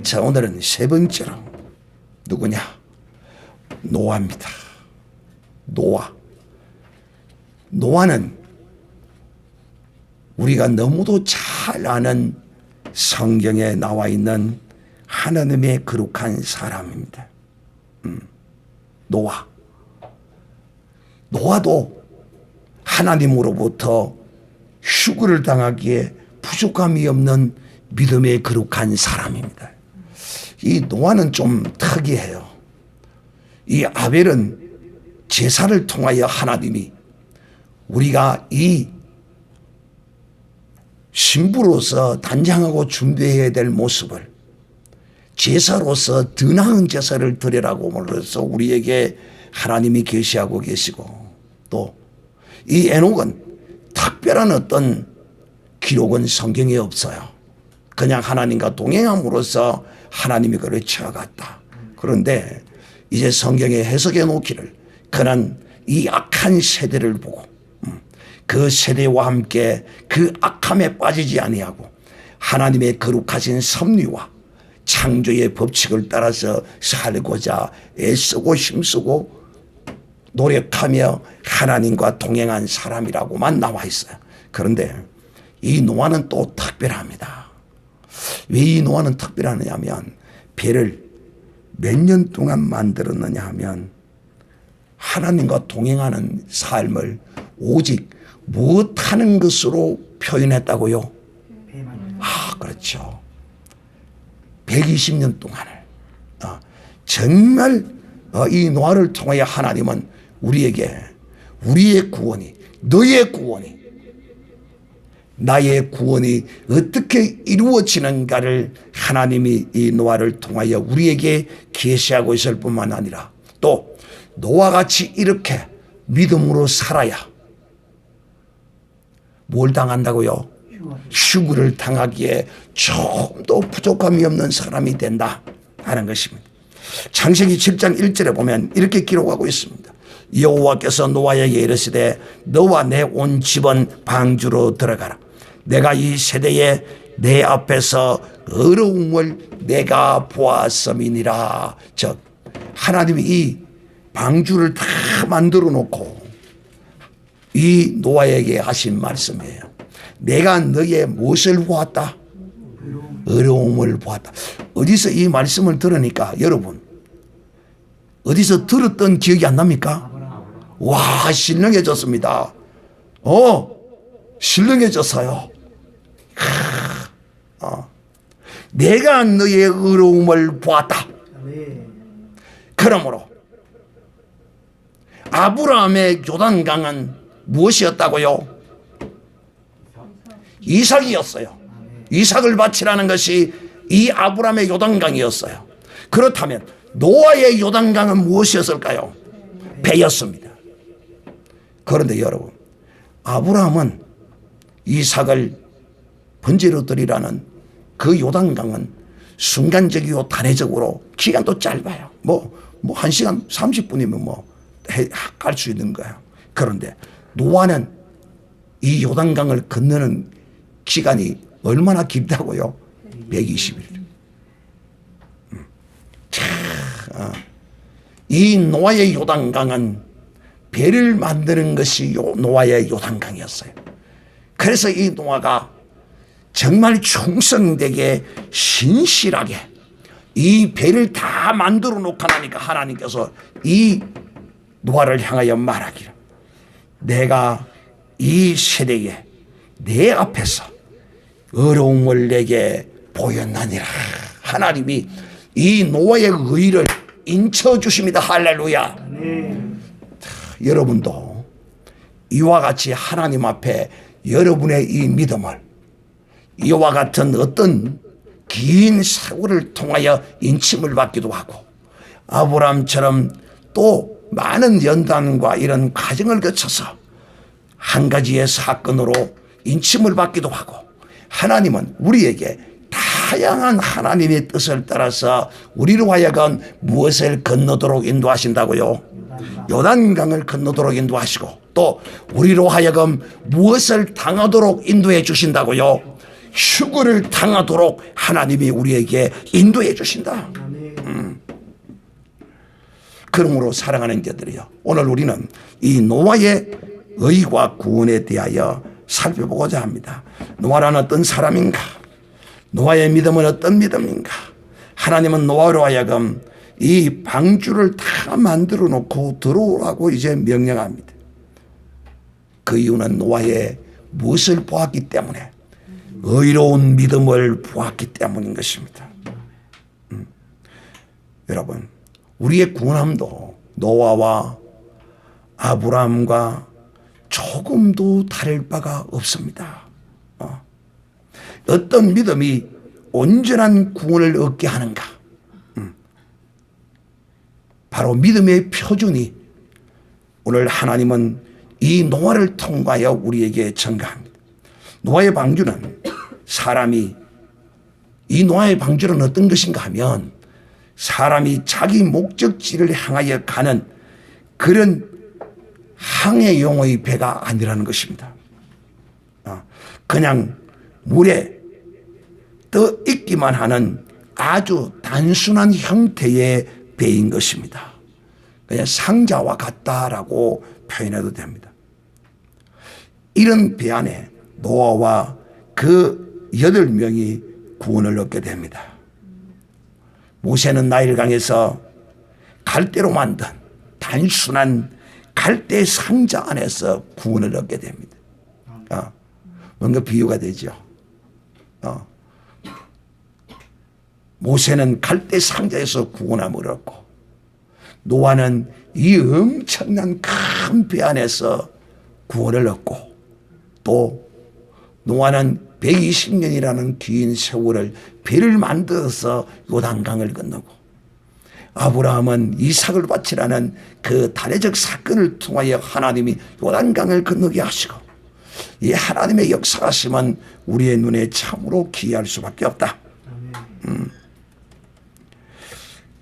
자, 오늘은 세 번째로 누구냐? 노아입니다. 노아는 우리가 너무도 잘 아는 성경에 나와 있는 하나님의 거룩한 사람입니다. 노아도 하나님으로부터 휴거를 당하기에 부족함이 없는 믿음의 거룩한 사람입니다. 이 노아는 좀 특이해요. 이 아벨은 제사를 통하여 하나님이 우리가 이 신부로서 단장하고 준비해야 될 모습을 제사로서 더 나은 제사를 드리라고 말해서 우리에게 하나님이 계시하고 계시고, 또 이 에녹은 특별한 어떤 기록은 성경에 없어요. 그냥 하나님과 동행함으로써 하나님이 그를 채워갔다. 그런데 이제 성경에 해석해 놓기를 그는 이 악한 세대를 보고 그 세대와 함께 그 악함에 빠지지 아니하고 하나님의 거룩하신 섭리와 창조의 법칙을 따라서 살고자 애쓰고 힘쓰고 노력하며 하나님과 동행한 사람이라고만 나와 있어요. 그런데 이 노아는 또 특별합니다. 왜 이 노아는 특별하느냐 하면, 배를 몇 년 동안 만들었느냐 하면 하나님과 동행하는 삶을 오직 무엇하는 것으로 표현했다고요? 그렇죠. 120년 동안을 정말 이 노아를 통하여 하나님은 우리에게 우리의 구원이, 너의 구원이, 나의 구원이 어떻게 이루어지는가를 하나님이 이 노아를 통하여 우리에게 계시하고 있을 뿐만 아니라, 또 노아같이 이렇게 믿음으로 살아야 뭘 당한다고요? 휴거를 당하기에 조금도 부족함이 없는 사람이 된다 하는 것입니다. 창세기 7장 1절에 보면 이렇게 기록하고 있습니다. 여호와께서 노아에게 이르시되 너와 내 온 집은 방주로 들어가라. 내가 이 세대에 내 앞에서 어려움을 내가 보았음이니라. 즉 하나님이 이 방주를 다 만들어 놓고 이 노아에게 하신 말씀이에요. 내가 너의 무엇을 보았다? 어려움을 보았다. 어디서 이 말씀을 들으니까 여러분, 어디서 들었던 기억이 안 납니까? 와, 신령해졌습니다. 신령해졌어요. 내가 너의 어려움을 보았다. 그러므로 아브라함의 요단강은 무엇이었다고요? 이삭이었어요. 이삭을 바치라는 것이 이 아브라함의 요단강이었어요. 그렇다면 노아의 요단강은 무엇이었을까요? 배였습니다. 그런데 여러분, 아브라함은 이삭을 번제로 드리라는 그 요단강은 순간적이고 단회적으로 기간도 짧아요. 뭐 1시간 30분이면 갈 수 있는 거예요. 그런데 노아는 이 요단강을 건너는 기간이 얼마나 길다고요? 120일. 이 노아의 요단강은 배를 만드는 것이 노아의 요단강이었어요. 그래서 이 노아가 정말 충성되게 신실하게 이 배를 다 만들어 놓고 나니까 하나님께서 이 노아를 향하여 말하기를 내가 이 세대에 내 앞에서 어려움을 내게 보였나니라. 하나님이 이 노아의 의를 인쳐주십니다. 할렐루야. 여러분도 이와 같이 하나님 앞에 여러분의 이 믿음을 이와 같은 어떤 긴 세월을 통하여 인침을 받기도 하고 아브라함처럼 또 많은 연단과 이런 과정을 거쳐서 한 가지의 사건으로 인침을 받기도 하고, 하나님은 우리에게 다양한 하나님의 뜻을 따라서 우리로 하여금 무엇을 건너도록 인도하신다고요? 요단강을 건너도록 인도하시고, 또 우리로 하여금 무엇을 당하도록 인도해 주신다고요? 휴거를 당하도록 하나님이 우리에게 인도해 주신다. 그러므로 사랑하는 자들이요, 오늘 우리는 이 노아의 의와 구원에 대하여 살펴보고자 합니다. 노아는 어떤 사람인가? 노아의 믿음은 어떤 믿음인가? 하나님은 노아로 하여금 이 방주를 다 만들어 놓고 들어오라고 이제 명령합니다. 그 이유는 노아의 무엇을 보았기 때문에, 의로운 믿음을 보았기 때문인 것입니다. 여러분, 우리의 구원함도 노아와 아브라함과 조금도 다를 바가 없습니다. 어떤 믿음이 온전한 구원을 얻게 하는가? 바로 믿음의 표준이 오늘 하나님은 이 노아를 통하여 우리에게 전가합니다. 노아의 방주는 이 노아의 방주는 어떤 것인가 하면 사람이 자기 목적지를 향하여 가는 그런 항해용의 배가 아니라는 것입니다. 그냥 물에 떠 있기만 하는 아주 단순한 형태의 배인 것입니다. 그냥 상자와 같다라고 표현해도 됩니다. 이런 배 안에 노아와 그 8명이 구원을 얻게 됩니다. 모세는 나일강에서 갈대로 만든 단순한 갈대 상자 안에서 구원을 얻게 됩니다. 뭔가 비유가 되죠. 모세는 갈대 상자에서 구원함을 얻고, 노아는 이 엄청난 큰 배 안에서 구원을 얻고, 또 노아는 120년이라는 긴 세월을 배를 만들어서 요단강을 건너고, 아브라함은 이삭을 바치라는 그 단회적 사건을 통하여 하나님이 요단강을 건너게 하시고, 이 하나님의 역사하심은 우리의 눈에 참으로 기이할 수밖에 없다.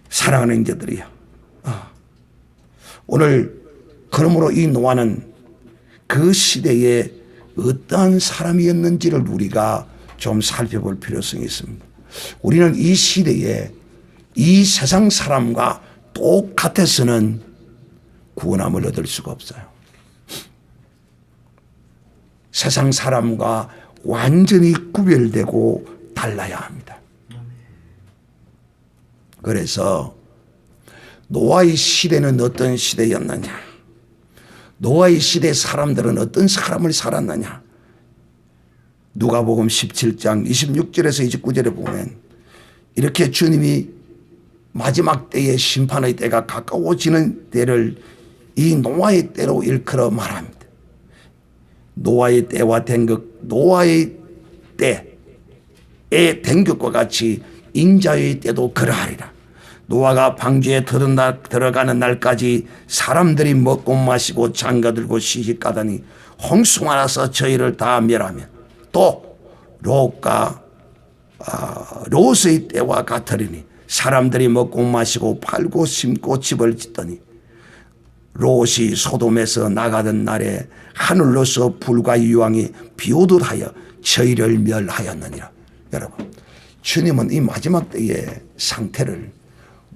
사랑하는 자들이요, 오늘 그러므로 이 노아는 그 시대에 어떠한 사람이었는지를 우리가 좀 살펴볼 필요성이 있습니다. 우리는 이 시대에 이 세상 사람과 똑같아서는 구원함을 얻을 수가 없어요. 세상 사람과 완전히 구별되고 달라야 합니다. 그래서 노아의 시대는 어떤 시대였느냐, 노아의 시대 사람들은 어떤 삶을 살았느냐, 누가복음 17장 26절에서 29절에 보면 이렇게 주님이 마지막 때의 심판의 때가 가까워지는 때를 이 노아의 때로 일컬어 말합니다. 노아의 때와 된 것, 노아의 때에 된 것과 같이 인자의 때도 그러하리라. 노아가 방주에 들어가는 날까지 사람들이 먹고 마시고 장가들고 시집가더니 홍수가 나서 저희를 다 멸하며, 또 롯의 때와 같으리니 사람들이 먹고 마시고 팔고 심고 집을 짓더니 롯이 소돔에서 나가던 날에 하늘로서 불과 유황이 비오듯 하여 저희를 멸하였느니라. 여러분, 주님은 이 마지막 때의 상태를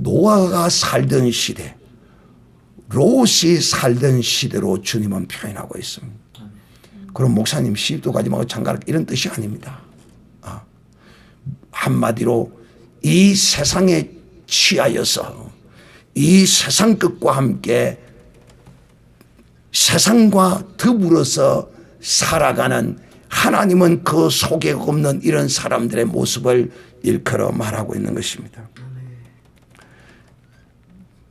노아가 살던 시대, 롯이 살던 시대로 주님은 표현하고 있습니다. 그럼 목사님 시집도 가지 말고 장가를, 이런 뜻이 아닙니다. 한마디로 이 세상에 취하여서 이 세상 것과 함께 세상과 더불어서 살아가는, 하나님은 그 속에 없는 이런 사람들의 모습을 일컬어 말하고 있는 것입니다.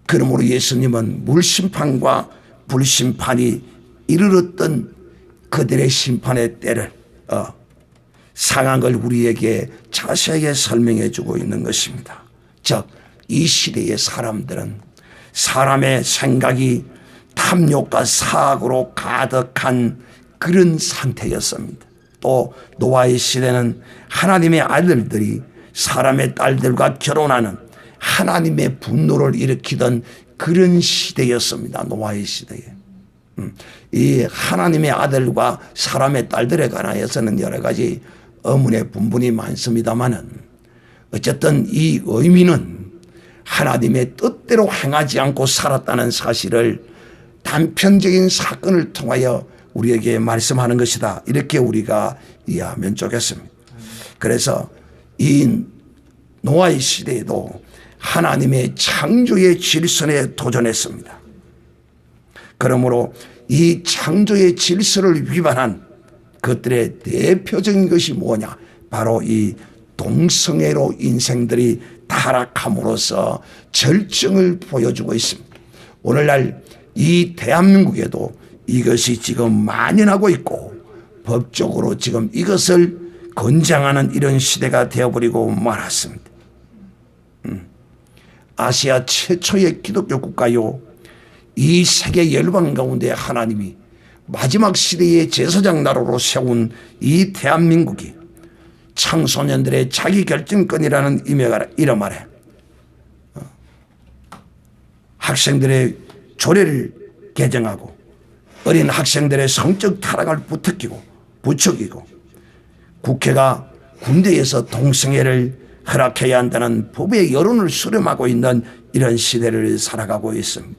그러므로 예수님은 물심판과 불심판이 이르렀던 그들의 심판의 때를 상황을 우리에게 자세하게 설명해 주고 있는 것입니다. 즉, 이 시대의 사람들은 사람의 생각이 탐욕과 사악으로 가득한 그런 상태였습니다. 또 노아의 시대는 하나님의 아들들이 사람의 딸들과 결혼하는 하나님의 분노를 일으키던 그런 시대였습니다. 노아의 시대에. 이 하나님의 아들과 사람의 딸들에 관하여서는 여러 가지 의문의 분분이 많습니다마는 어쨌든 이 의미는 하나님의 뜻대로 행하지 않고 살았다는 사실을 단편적인 사건을 통하여 우리에게 말씀하는 것이다. 이렇게 우리가 이해하면 좋겠습니다. 그래서 이 노아의 시대에도 하나님의 창조의 질서에 도전했습니다. 그러므로 이 창조의 질서를 위반한 것들의 대표적인 것이 뭐냐? 바로 이 동성애로 인생들이 타락함으로써 절정을 보여주고 있습니다. 오늘날 이 대한민국에도 이것이 지금 만연하고 있고 법적으로 지금 이것을 권장하는 이런 시대가 되어버리고 말았습니다. 아시아 최초의 기독교 국가요, 이 세계 열방 가운데 하나님이 마지막 시대의 제사장 나라로 세운 이 대한민국이 청소년들의 자기결정권이라는 이름 아래 학생들의 조례를 개정하고 어린 학생들의 성적 타락을 부추기고 국회가 군대에서 동성애를 허락해야 한다는 법의 여론을 수렴하고 있는 이런 시대를 살아가고 있습니다.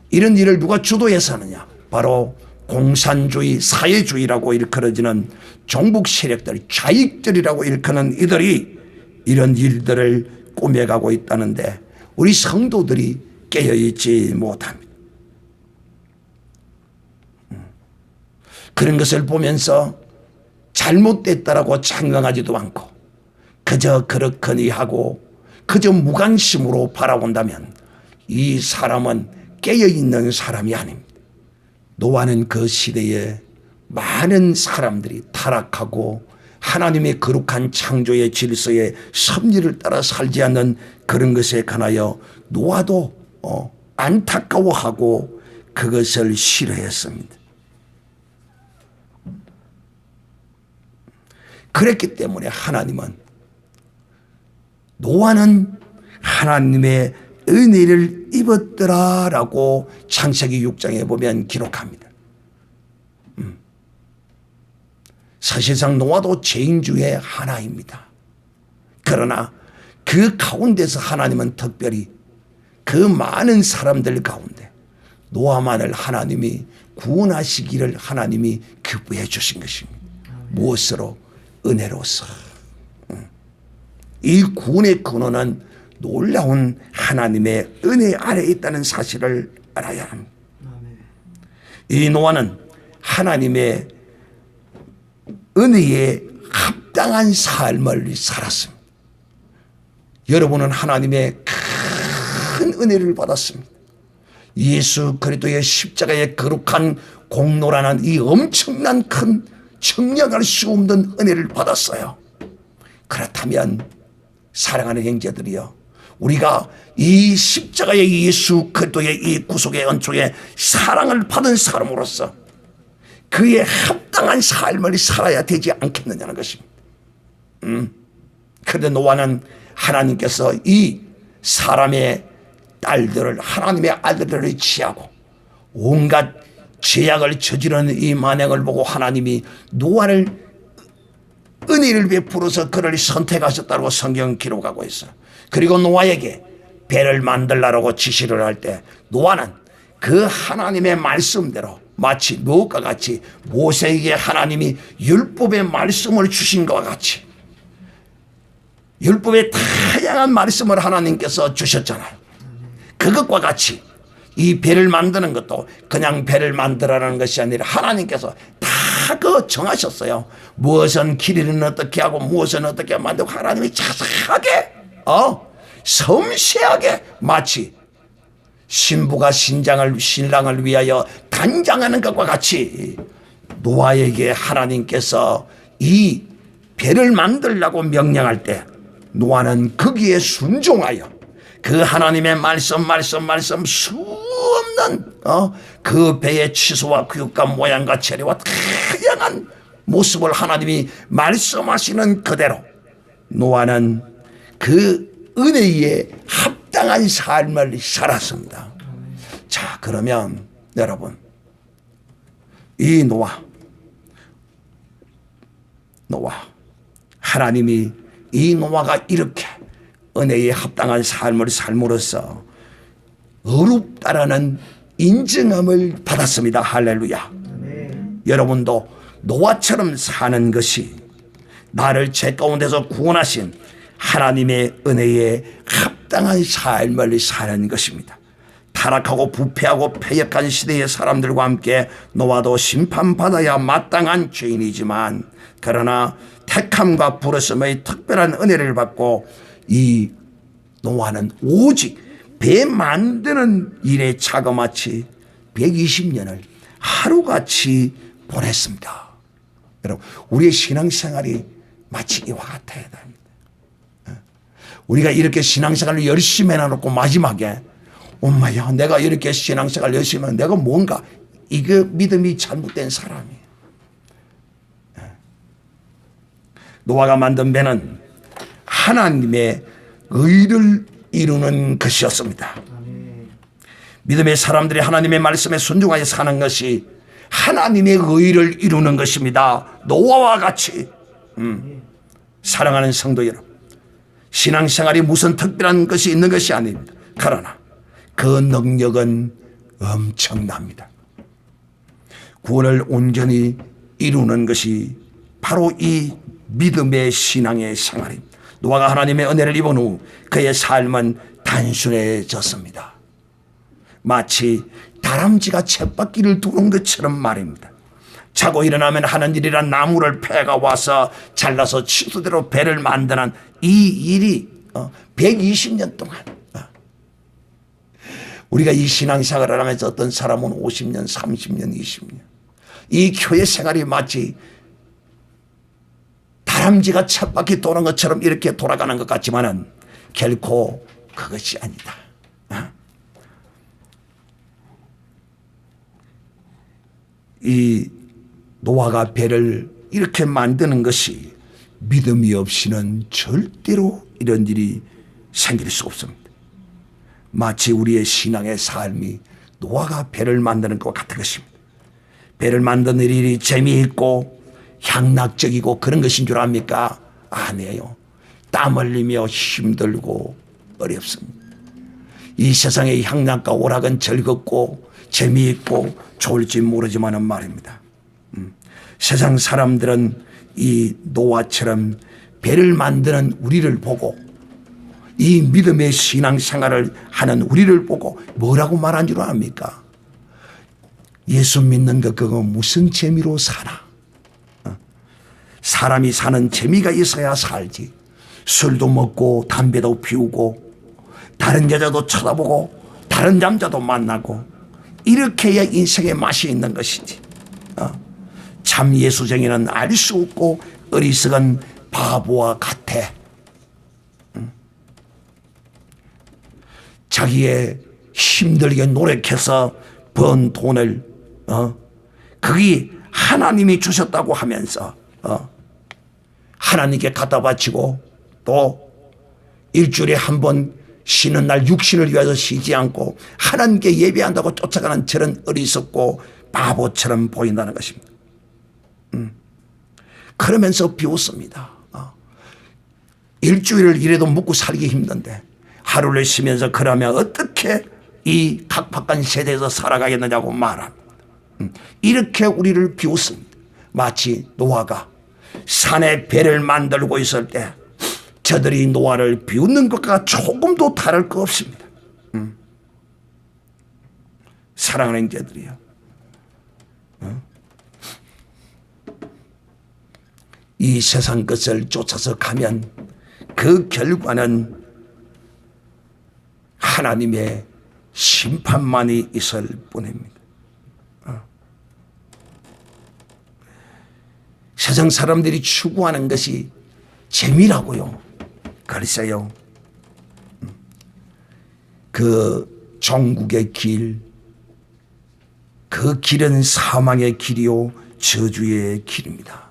이런 일을 누가 주도해서 하느냐? 바로 공산주의, 사회주의라고 일컬어지는 종북 세력들, 좌익들이라고 일컫는 이들이 이런 일들을 꾸며가고 있다는데 우리 성도들이 깨어있지 못합니다. 그런 것을 보면서 잘못됐다라고 창명하지도 않고 그저 그렇거니 하고 그저 무관심으로 바라본다면 이 사람은 깨어있는 사람이 아닙니다. 노아는 그 시대에 많은 사람들이 타락하고 하나님의 거룩한 창조의 질서의 섭리를 따라 살지 않는 그런 것에 관하여 노아도 안타까워하고 그것을 싫어했습니다. 그랬기 때문에 하나님은 노아는 하나님의 은혜를 입었더라라고 창세기 6장에 보면 기록합니다. 사실상 노아도 죄인 중에 하나입니다. 그러나 그 가운데서 하나님은 특별히 그 많은 사람들 가운데 노아만을 하나님이 구원하시기를 하나님이 기뻐해 주신 것입니다. 무엇으로? 은혜로서. 이 구원의 근원은 놀라운 하나님의 은혜 아래에 있다는 사실을 알아야 합니다. 이 노아는 하나님의 은혜에 합당한 삶을 살았습니다. 여러분은 하나님의 큰 은혜를 받았습니다. 예수 그리스도의 십자가의 거룩한 공로라는 이 엄청난 큰 청량할 수 없는 은혜를 받았어요. 그렇다면 사랑하는 형제들이여, 우리가 이 십자가의 예수 그리스도의 이 구속의 은총의 사랑을 받은 사람으로서 그의 합당한 삶을 살아야 되지 않겠느냐는 것입니다. 그런데 노아는 하나님께서 이 사람의 딸들을, 하나님의 아들들을 취하고 온갖 죄악을 저지르는 이 만행을 보고 하나님이 노아를 은혜를 베풀어서 그를 선택하셨다고 성경 기록하고 있어요. 그리고 노아에게 배를 만들라고 지시를 할 때 노아는 그 하나님의 말씀대로 마치 무엇과 같이 모세에게 하나님이 율법의 말씀을 주신 것과 같이, 율법의 다양한 말씀을 하나님께서 주셨잖아요. 그것과 같이 이 배를 만드는 것도 그냥 배를 만들라는 것이 아니라 하나님께서 다 그 정하셨어요. 무엇은 길이는 어떻게 하고 무엇은 어떻게 만들고 하나님이 자세하게 섬세하게 마치 신부가 신랑을 위하여 단장하는 것과 같이 노아에게 하나님께서 이 배를 만들라고 명령할 때 노아는 거기에 순종하여 그 하나님의 말씀 수 없는 그 배의 치수와 규격과 모양과 재료와 다양한 모습을 하나님이 말씀하시는 그대로 노아는 그 은혜에 합당한 삶을 살았습니다. 자, 그러면 여러분, 이 노아 하나님이 이 노아가 이렇게 은혜에 합당한 삶을 삶으로써 어렵다라는 인정함을 받았습니다. 할렐루야. 여러분도 노아처럼 사는 것이 나를 죄 가운데서 구원하신 하나님의 은혜에 합당한 삶을 사는 것입니다. 타락하고 부패하고 패역한 시대의 사람들과 함께 노아도 심판받아야 마땅한 죄인이지만, 그러나 택함과 부르심의 특별한 은혜를 받고 이 노아는 오직 배 만드는 일에 자그마치 120년을 하루같이 보냈습니다. 여러분, 우리의 신앙생활이 마치 이와 같아야 됩니다. 우리가 이렇게 신앙생활을 열심히 해놓고 마지막에 엄마야, 내가 이렇게 신앙생활 열심히 하면 내가 뭔가, 이게 믿음이 잘못된 사람이에요. 노아가 만든 배는 하나님의 의를 이루는 것이었습니다. 믿음의 사람들이 하나님의 말씀에 순종하여 사는 것이 하나님의 의를 이루는 것입니다. 노아와 같이. 사랑하는 성도 여러분, 신앙생활이 무슨 특별한 것이 있는 것이 아닙니다. 그러나 그 능력은 엄청납니다. 구원을 온전히 이루는 것이 바로 이 믿음의 신앙의 생활입니다. 노아가 하나님의 은혜를 입은 후 그의 삶은 단순해졌습니다. 마치 다람쥐가 쳇바퀴를 도는 것처럼 말입니다. 자고 일어나면 하는 일이란 나무를 패가 와서 잘라서 취소대로 배를 만드는 이 일이 120년 동안, 우리가 이 신앙생활을 하면서 어떤 사람은 50년, 30년, 20년, 이 교회 생활이 마치 다람쥐가 쳇바퀴 도는 것처럼 이렇게 돌아가는 것 같지만은 결코 그것이 아니다. 이 노아가 배를 이렇게 만드는 것이 믿음이 없이는 절대로 이런 일이 생길 수 없습니다. 마치 우리의 신앙의 삶이 노아가 배를 만드는 것과 같은 것입니다. 배를 만드는 일이 재미있고 향락적이고 그런 것인 줄 압니까? 아니에요. 땀 흘리며 힘들고 어렵습니다. 이 세상의 향락과 오락은 즐겁고 재미있고 좋을지 모르지만은 말입니다. 세상 사람들은 이 노아처럼 배를 만드는 우리를 보고, 이 믿음의 신앙생활을 하는 우리를 보고 뭐라고 말한 줄 압니까? 예수 믿는 것 그거 무슨 재미로 사나? 사람이 사는 재미가 있어야 살지. 술도 먹고 담배도 피우고 다른 여자도 쳐다보고 다른 남자도 만나고 이렇게 해야 인생의 맛이 있는 것이지. 참 예수쟁이는 알 수 없고 어리석은 바보와 같아. 자기의 힘들게 노력해서 번 돈을 그게 하나님이 주셨다고 하면서 하나님께 갖다 바치고, 또 일주일에 한 번 쉬는 날 육신을 위해서 쉬지 않고 하나님께 예배한다고 쫓아가는 저런 어리석고 바보처럼 보인다는 것입니다. 그러면서 비웃습니다. 일주일을 이래도 먹고 살기 힘든데 하루를 쉬면서 그러면 어떻게 이 각박한 세대에서 살아가겠느냐고 말합니다. 이렇게 우리를 비웃습니다. 마치 노아가 산에 배를 만들고 있을 때 저들이 노아를 비웃는 것과 조금도 다를 거 없습니다. 사랑하는 자들이요, 이 세상 것을 쫓아서 가면 그 결과는 하나님의 심판만이 있을 뿐입니다. 세상 사람들이 추구하는 것이 재미라고요. 글쎄요, 그 종국의 길, 그 길은 사망의 길이요 저주의 길입니다.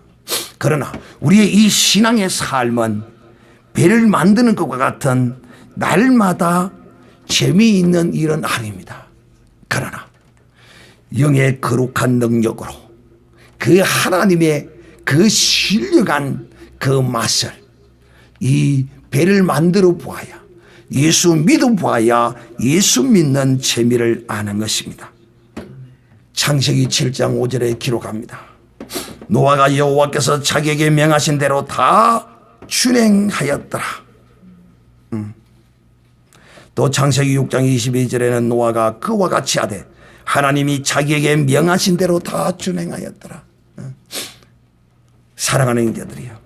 그러나 우리의 이 신앙의 삶은 배를 만드는 것과 같은 날마다 재미있는 일은 아닙니다. 그러나 영의 거룩한 능력으로 그 하나님의 그 신령한 그 맛을 이 배를 만들어 보아야, 예수 믿어 보아야 예수 믿는 재미를 아는 것입니다. 창세기 7장 5절에 기록합니다. 노아가 여호와께서 자기에게 명하신 대로 다 준행하였더라. 또 창세기 6장 22절에는 노아가 그와 같이 하되 하나님이 자기에게 명하신 대로 다 준행하였더라. 사랑하는 형제들이요,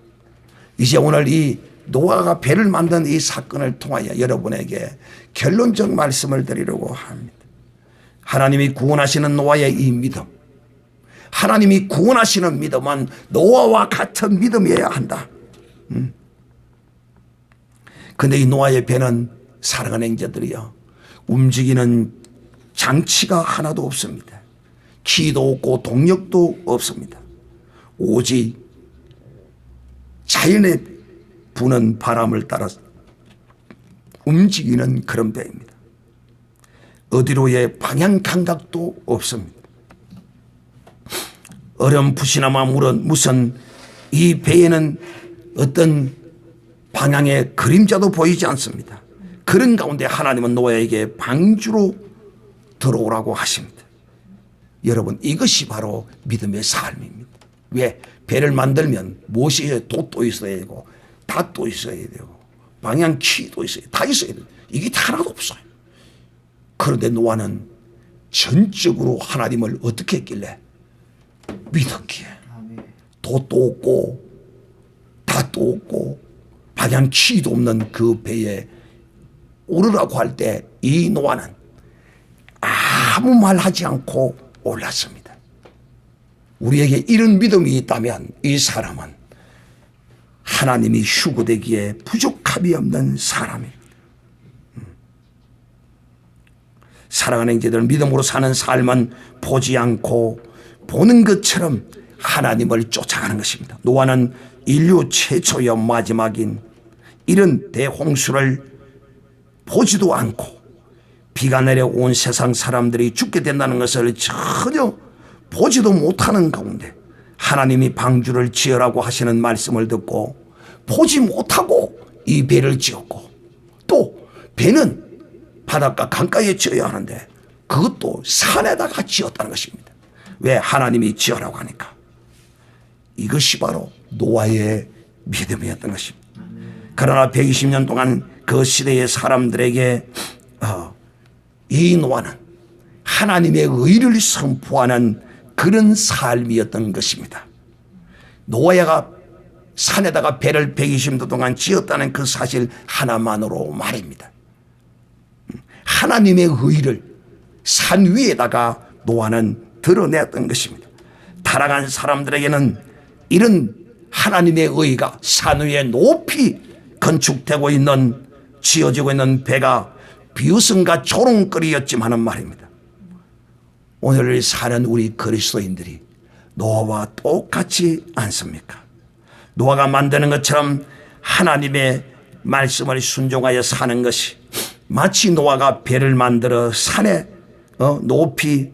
이제 오늘 이 노아가 배를 만든 이 사건을 통하여 여러분에게 결론적 말씀을 드리려고 합니다. 하나님이 구원하시는 노아의 이 믿음, 하나님이 구원하시는 믿음은 노아와 같은 믿음이어야 한다. 근데 이 노아의 배는, 사랑하는 형제들이요, 움직이는 장치가 하나도 없습니다. 키도 없고 동력도 없습니다. 오직 자연의 부는 바람을 따라 움직이는 그런 배입니다. 어디로의 방향 감각도 없습니다. 어렴풋이나마 무슨 이 배에는 어떤 방향의 그림자도 보이지 않습니다. 그런 가운데 하나님은 노아에게 방주로 들어오라고 하십니다. 여러분, 이것이 바로 믿음의 삶입니다. 왜? 배를 만들면 무엇이 돛도 있어야 되고 닷도 있어야 되고 방향 키도 있어야 돼. 다 있어야 돼. 이게 다 하나도 없어요. 그런데 노아는 전적으로 하나님을 어떻게 했길래? 믿었기에. 돛도 없고 닷도 없고 방향 키도 없는 그 배에 오르라고 할 때 이 노아는 아무 말 하지 않고 올랐습니다. 우리에게 이런 믿음이 있다면 이 사람은 하나님이 휴거되기에 부족함이 없는 사람입니다. 사랑하는 형제들, 믿음으로 사는 삶은 보지 않고 보는 것처럼 하나님을 쫓아가는 것입니다. 노아는 인류 최초여 마지막인 이런 대홍수를 보지도 않고 비가 내려온 세상 사람들이 죽게 된다는 것을 전혀 보지도 못하는 가운데 하나님이 방주를 지으라고 하시는 말씀을 듣고 보지 못하고 이 배를 지었고, 또 배는 바닷가 강가에 지어야 하는데 그것도 산에다가 지었다는 것입니다. 왜? 하나님이 지으라고 하니까. 이것이 바로 노아의 믿음이었던 것입니다. 그러나 120년 동안 그 시대의 사람들에게 이 노아는 하나님의 의를 선포하는 그런 삶이었던 것입니다. 노아가 산에다가 배를 120년 동안 지었다는 그 사실 하나만으로 말입니다. 하나님의 의를 산 위에다가 노아는 드러냈던 것입니다. 타락한 사람들에게는 이런 하나님의 의가 산 위에 높이 건축되고 있는, 지어지고 있는 배가 비웃음과 조롱거리였지만은 말입니다. 오늘 사는 우리 그리스도인들이 노아와 똑같지 않습니까? 노아가 만드는 것처럼 하나님의 말씀을 순종하여 사는 것이 마치 노아가 배를 만들어 산에 높이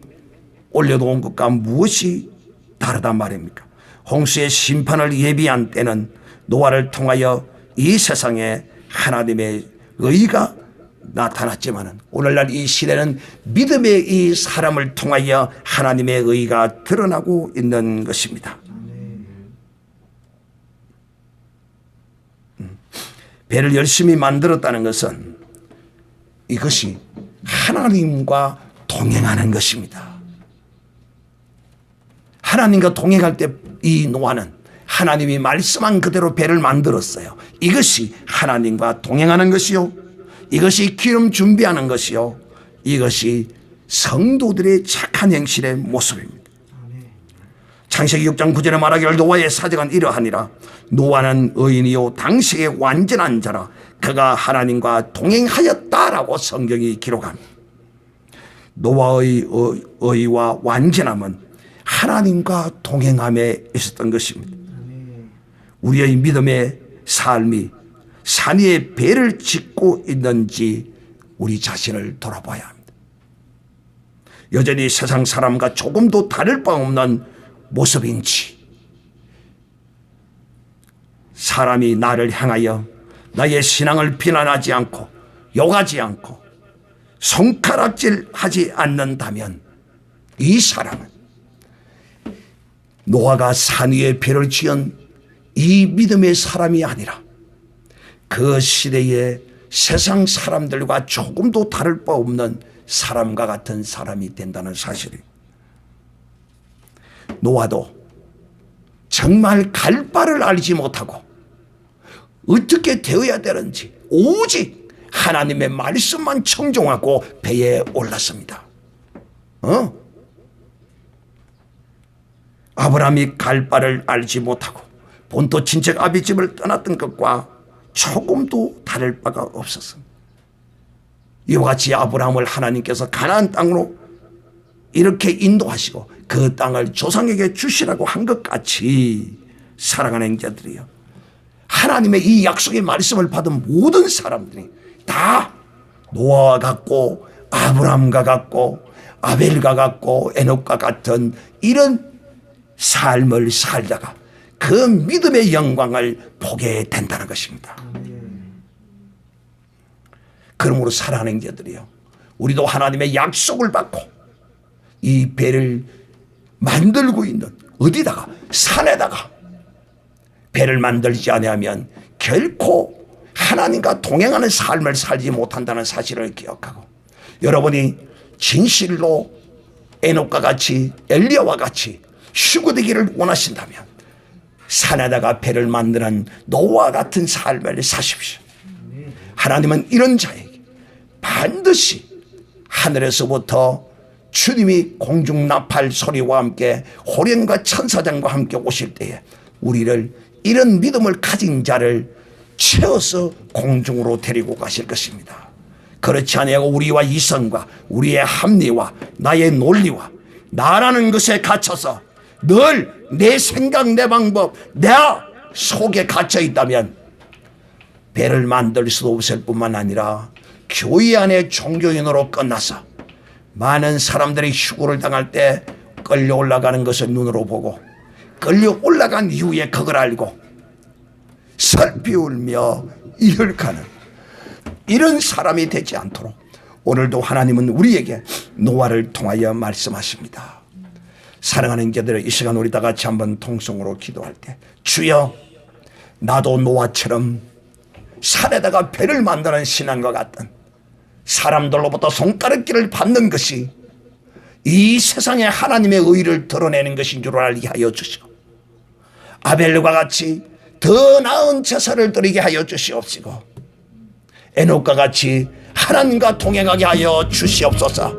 올려놓은 것과 무엇이 다르단 말입니까? 홍수의 심판을 예비한 때는 노아를 통하여 이 세상에 하나님의 의가 나타났지만 오늘날 이 시대는 믿음의 이 사람을 통하여 하나님의 의가 드러나고 있는 것입니다. 배를 열심히 만들었다는 것은 이것이 하나님과 동행하는 것입니다. 하나님과 동행할 때 이 노아는 하나님이 말씀한 그대로 배를 만들었어요. 이것이 하나님과 동행하는 것이요, 이것이 기름 준비하는 것이요, 이것이 성도들의 착한 행실의 모습입니다. 창세기 6장 9절에 말하기를 노아의 사정은 이러하니라. 노아는 의인이요 당시의 완전한 자라. 그가 하나님과 동행하였다라고 성경이 기록합니다. 노아의 의와 완전함은 하나님과 동행함에 있었던 것입니다. 우리의 믿음의 삶이 산 위에 배를 짓고 있는지 우리 자신을 돌아봐야 합니다. 여전히 세상 사람과 조금도 다를 바 없는 모습인지, 사람이 나를 향하여 나의 신앙을 비난하지 않고 욕하지 않고 손가락질하지 않는다면 이 사람은 노아가 산 위에 배를 지은 이 믿음의 사람이 아니라 그 시대의 세상 사람들과 조금도 다를 바 없는 사람과 같은 사람이 된다는 사실이. 노아도 정말 갈 바를 알지 못하고 어떻게 되어야 되는지 오직 하나님의 말씀만 청종하고 배에 올랐습니다. 아브라함이 갈 바를 알지 못하고 본토 친척 아비집을 떠났던 것과 조금도 다를 바가 없었습니다. 이와 같이 아브라함을 하나님께서 가나안 땅으로 이렇게 인도하시고 그 땅을 조상에게 주시라고 한 것 같이 사랑하는 형제들이요, 하나님의 이 약속의 말씀을 받은 모든 사람들이 다 노아와 같고 아브라함과 같고 아벨과 같고 에녹과 같은 이런 삶을 살다가 그 믿음의 영광을 보게 된다는 것입니다. 그러므로 사랑하는 형제들이요, 우리도 하나님의 약속을 받고 이 배를 만들고 있는, 어디다가 산에다가 배를 만들지 아니하면 결코 하나님과 동행하는 삶을 살지 못한다는 사실을 기억하고, 여러분이 진실로 에녹과 같이 엘리야와 같이 휴거되기를 원하신다면 산에다가 배를 만드는 노아와 같은 삶을 사십시오. 하나님은 이런 자에게 반드시 하늘에서부터 주님이 공중나팔 소리와 함께 호련과 천사장과 함께 오실 때에 우리를 이런 믿음을 가진 자를 채워서 공중으로 데리고 가실 것입니다. 그렇지 아니하고 우리와 이성과 우리의 합리와 나의 논리와 나라는 것에 갇혀서 늘 내 생각 내 방법 내 속에 갇혀 있다면 배를 만들 수도 없을 뿐만 아니라 교회 안에 종교인으로 끝나서 많은 사람들이 휴고를 당할 때 끌려 올라가는 것을 눈으로 보고 끌려 올라간 이후에 그걸 알고 슬피 울며 이을가는 이런 사람이 되지 않도록 오늘도 하나님은 우리에게 노아를 통하여 말씀하십니다. 사랑하는 형제들, 이 시간 우리 다 같이 한번 통성으로 기도할 때, 주여, 나도 노아처럼 산에다가 배를 만드는 신앙과 같은 사람들로부터 손가락질을 받는 것이 이 세상에 하나님의 의를 드러내는 것인 줄 알게 하여 주시고, 아벨과 같이 더 나은 제사를 드리게 하여 주시옵시고, 에녹과 같이 하나님과 동행하게 하여 주시옵소서.